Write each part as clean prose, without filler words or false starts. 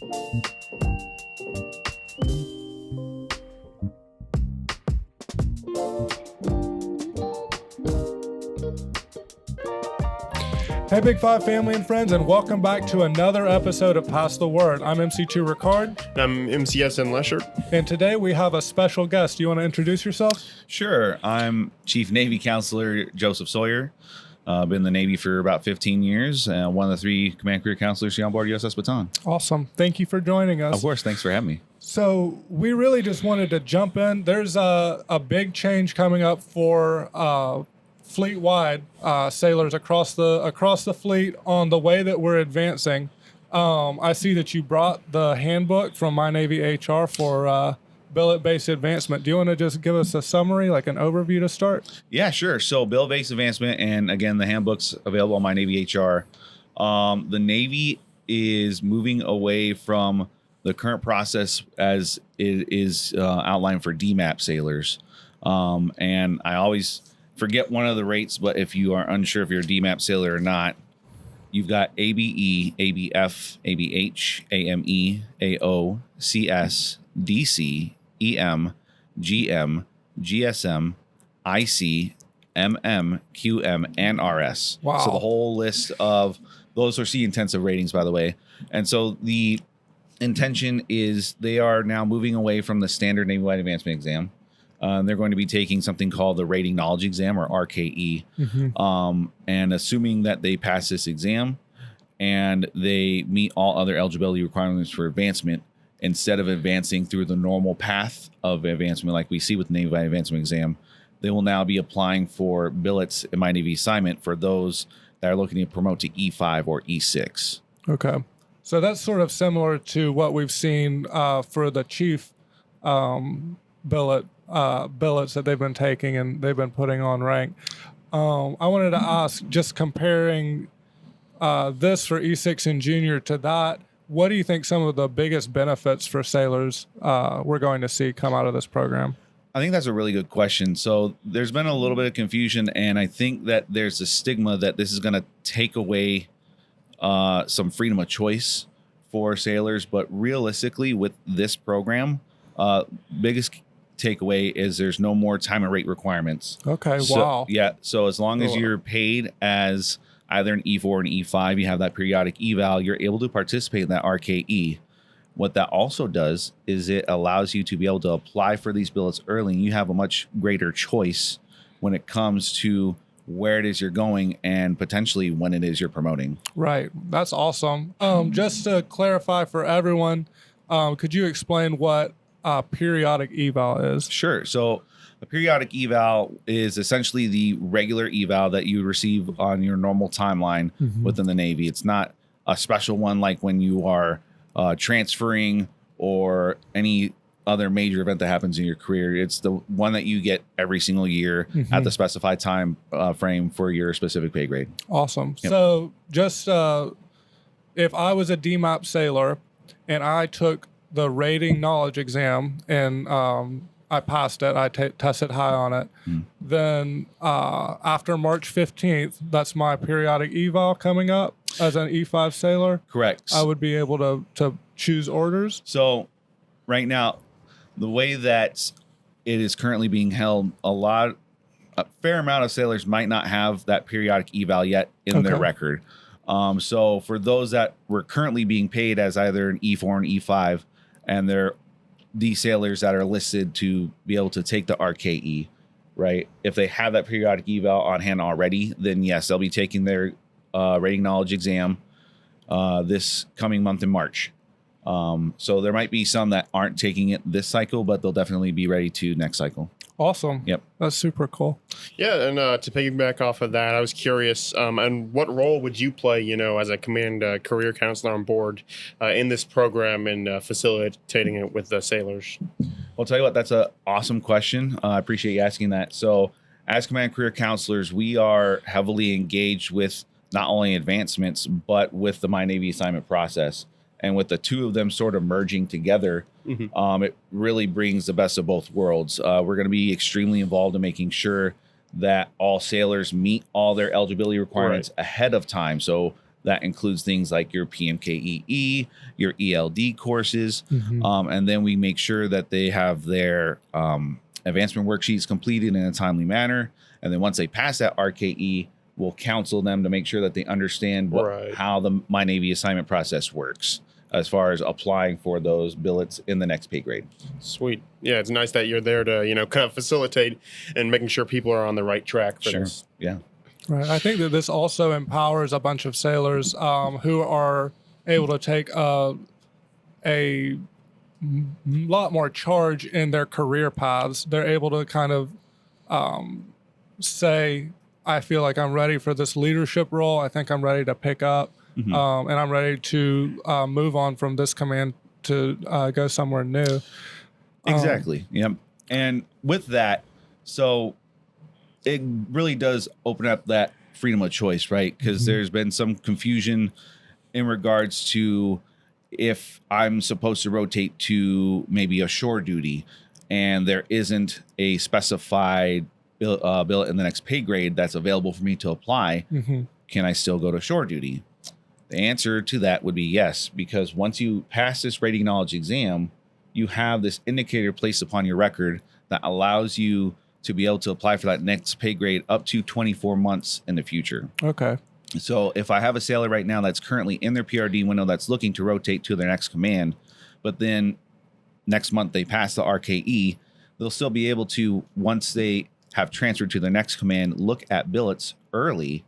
Hey, Big Five family and friends, and welcome back to another episode of Pass the Word. I'm MC2 Ricard. I'm MCSN Lesher. And today we have a special guest. Do you want to introduce yourself? Sure. I'm Chief Navy Counselor Joseph Sawyer. Been in the Navy for about 15 years. One of the 3 command career counselors here on board USS Bataan. Awesome. Thank you for joining us. Of course. Thanks for having me. So we really just wanted to jump in. There's a big change coming up for fleet-wide sailors across the fleet on the way that we're advancing. I see that you brought the handbook from My Navy HR for billet-based advancement. Do you want to just give us a summary, like an overview to start? Yeah, sure. So billet-based advancement, and again, the handbook's available on My Navy HR. The Navy is moving away from the current process as it is outlined for DMAP sailors. And I always forget one of the rates, but if you are unsure if you're a DMAP sailor or not, you've got ABE, ABF, ABH, AME, AO, CS, DC, EM, GM, GSM, IC, MM, QM, and RS. Wow. So the whole list of those are C intensive ratings, by the way. And so the intention is they are now moving away from the standard Navy-wide advancement exam. They're going to be taking something called the Rating Knowledge Exam, or RKE. Mm-hmm. And assuming that they pass this exam and they meet all other eligibility requirements for advancement, instead of advancing through the normal path of advancement like we see with the Navy-wide advancement exam, they will now be applying for billets in My Navy assignment for those that are looking to promote to E5 or E6. Okay. So that's sort of similar to what we've seen for the chief billets that they've been taking and they've been putting on rank. I wanted to ask, just comparing this for E6 and junior to that, what do you think some of the biggest benefits for sailors we're going to see come out of this program? I think that's a really good question. So there's been a little bit of confusion, and I think that there's a stigma that this is going to take away some freedom of choice for sailors. But realistically, with this program, biggest takeaway is there's no more time and rate requirements. Okay, so, wow. Yeah, so as long as you're paid as either an E4 or an E5, you have that periodic eval, you're able to participate in that RKE. What that also does is it allows you to be able to apply for these billets early, and you have a much greater choice when it comes to where it is you're going and potentially when it is you're promoting. Right. That's awesome. Just to clarify for everyone, could you explain what periodic eval is? Sure. So a periodic eval is essentially the regular eval that you receive on your normal timeline within the Navy. It's not a special one like when you are transferring or any other major event that happens in your career. It's the one that you get every single year at the specified time frame for your specific pay grade. Awesome. Yep. So just if I was a DMAP sailor and I took the rating knowledge exam and I passed it, I tested high on it, then after March 15th, that's my periodic eval coming up as an E5 sailor. Correct. I would be able to choose orders. So right now, the way that it is currently being held, a fair amount of sailors might not have that periodic eval yet in their record. So for those that were currently being paid as either an E4 or an E5, and they're the sailors that are listed to be able to take the RKE, right? If they have that periodic eval on hand already, then yes, they'll be taking their rating knowledge exam this coming month in March. So there might be some that aren't taking it this cycle, but they'll definitely be ready to next cycle. Awesome. Yep. That's super cool. Yeah, and to piggyback off of that, I was curious, and what role would you play, as a command career counselor on board in this program and facilitating it with the sailors? I'll tell you what, that's an awesome question. I appreciate you asking that. So as command career counselors, we are heavily engaged with not only advancements, but with the My Navy assignment process. And with the two of them sort of merging together, it really brings the best of both worlds. We're going to be extremely involved in making sure that all sailors meet all their eligibility requirements ahead of time. So That includes things like your PMKEE, your ELD courses, Mm-hmm. and then we make sure that they have their advancement worksheets completed in a timely manner. And then once they pass that RKE, we'll counsel them to make sure that they understand how the My Navy assignment process works as far as applying for those billets in the next pay grade. Sweet. Yeah, it's nice that you're there to, kind of facilitate and making sure people are on the right track for this. Yeah. Right. I think that this also empowers a bunch of sailors who are able to take a lot more charge in their career paths. They're able to kind of say, I feel like I'm ready for this leadership role. I think I'm ready to pick up, and I'm ready to move on from this command to go somewhere new. Exactly. Yep. And with that, so it really does open up that freedom of choice, right? Because there's been some confusion in regards to if I'm supposed to rotate to maybe a shore duty and there isn't a specified billet in the next pay grade that's available for me to apply, can I still go to shore duty? The answer to that would be yes, because once you pass this rating knowledge exam, you have this indicator placed upon your record that allows you to be able to apply for that next pay grade up to 24 months in the future. Okay. So if I have a sailor right now that's currently in their PRD window that's looking to rotate to their next command, but then next month they pass the RKE, they'll still be able to, once they have transferred to the next command, look at billets early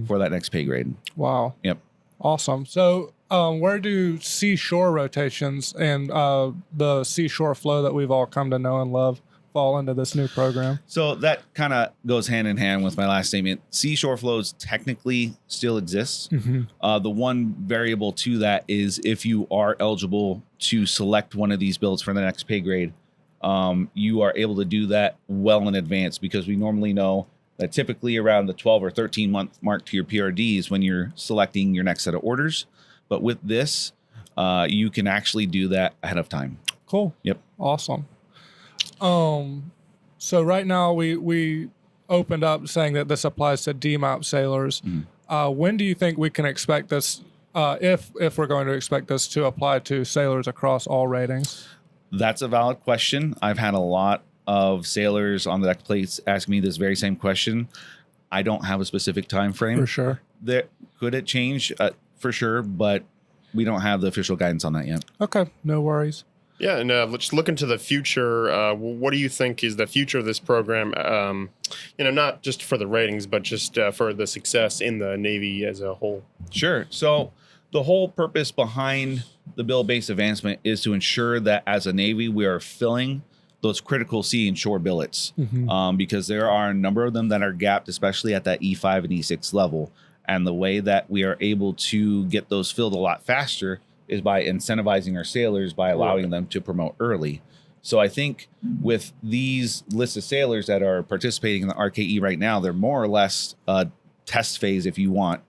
for that next pay grade. Wow. Yep. Awesome. So where do seashore rotations and the seashore flow that we've all come to know and love fall into this new program? So that kind of goes hand in hand with my last statement. Seashore flows technically still exists. The one variable to that is if you are eligible to select one of these billets for the next pay grade, you are able to do that well in advance, because we normally know that typically around the 12 or 13 month mark to your PRDs when you're selecting your next set of orders. But with this, you can actually do that ahead of time. Cool. Yep. Awesome. So right now we opened up saying that this applies to DMAP sailors. When do you think we can expect this, if we're going to expect this to apply to sailors across all ratings? That's a valid question. I've had a lot of sailors on the deck plates ask me this very same question. I don't have a specific time frame. For sure. Could it change? For sure, but we don't have the official guidance on that yet. Okay, no worries. Yeah, and let's look into the future. What do you think is the future of this program? Not just for the ratings, but just for the success in the Navy as a whole. Sure. So the whole purpose behind the bill-based advancement is to ensure that as a Navy, we are filling those critical sea and shore billets, because there are a number of them that are gapped, especially at that E5 and E6 level. And the way that we are able to get those filled a lot faster is by incentivizing our sailors by allowing them to promote early. So I think with these lists of sailors that are participating in the RKE right now, they're more or less test phase, if you want,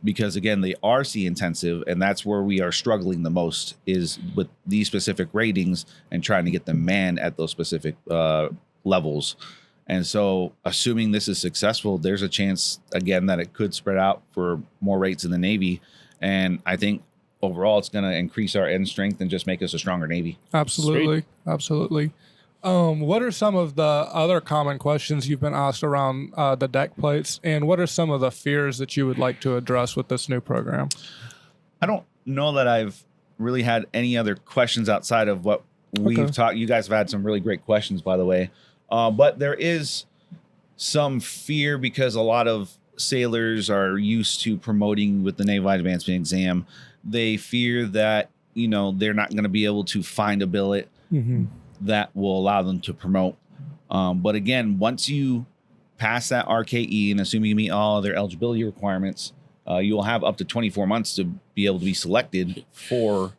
because again, they are sea intensive, and that's where we are struggling the most, is with these specific ratings and trying to get them manned at those specific levels. And so assuming this is successful, there's a chance again that it could spread out for more rates in the Navy. And I think overall it's going to increase our end strength and just make us a stronger Navy. Absolutely. Sweet. Absolutely. What are some of the other common questions you've been asked around the deck plates, and what are some of the fears that you would like to address with this new program? I don't know that I've really had any other questions outside of what we've talked. You guys have had some really great questions, by the way. But there is some fear because a lot of sailors are used to promoting with the Naval Advancement Exam. They fear that, they're not going to be able to find a billet that will allow them to promote. But again, once you pass that RKE and assuming you meet all their eligibility requirements, you will have up to 24 months to be able to be selected for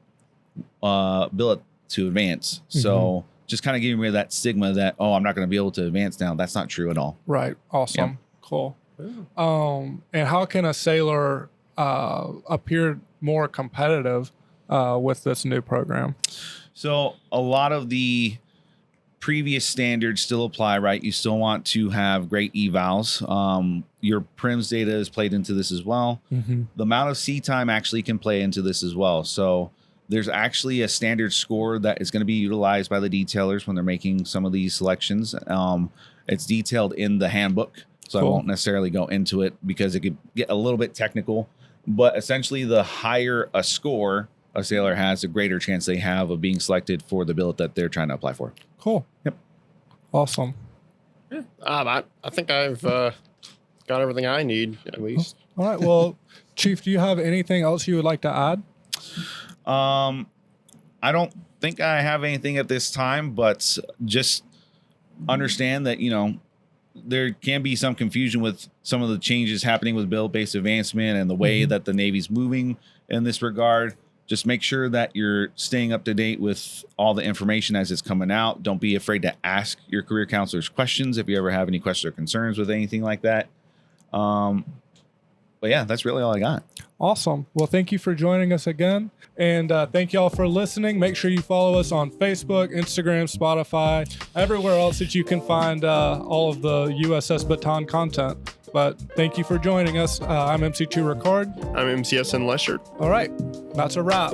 billet to advance. So just kind of getting rid of that stigma that, I'm not going to be able to advance now. That's not true at all. Right. Awesome. Yep. Cool. And how can a sailor appear more competitive with this new program? So a lot of the previous standards still apply, right? You still want to have great evals. Your prims data is played into this as well. The amount of sea time actually can play into this as well. So there's actually a standard score that is going to be utilized by the detailers when they're making some of these selections. It's detailed in the handbook, so Cool. I won't necessarily go into it because it could get a little bit technical. But essentially, the higher a score a sailor has, the greater chance they have of being selected for the billet that they're trying to apply for. Cool. Yep. Awesome. I think I've got everything I need, at least. All right. Well, Chief, do you have anything else you would like to add? I don't think I have anything at this time, but just understand that, there can be some confusion with some of the changes happening with billet-based advancement and the way that the Navy's moving in this regard. Just make sure that you're staying up to date with all the information as it's coming out. Don't be afraid to ask your career counselors questions if you ever have any questions or concerns with anything like that. But yeah, that's really all I got. Awesome. Well, thank you for joining us again. And thank y'all for listening. Make sure you follow us on Facebook, Instagram, Spotify, everywhere else that you can find all of the USS Bataan content. But thank you for joining us. I'm MC2 Ricard. I'm MCSN Leshert. All right. That's a wrap.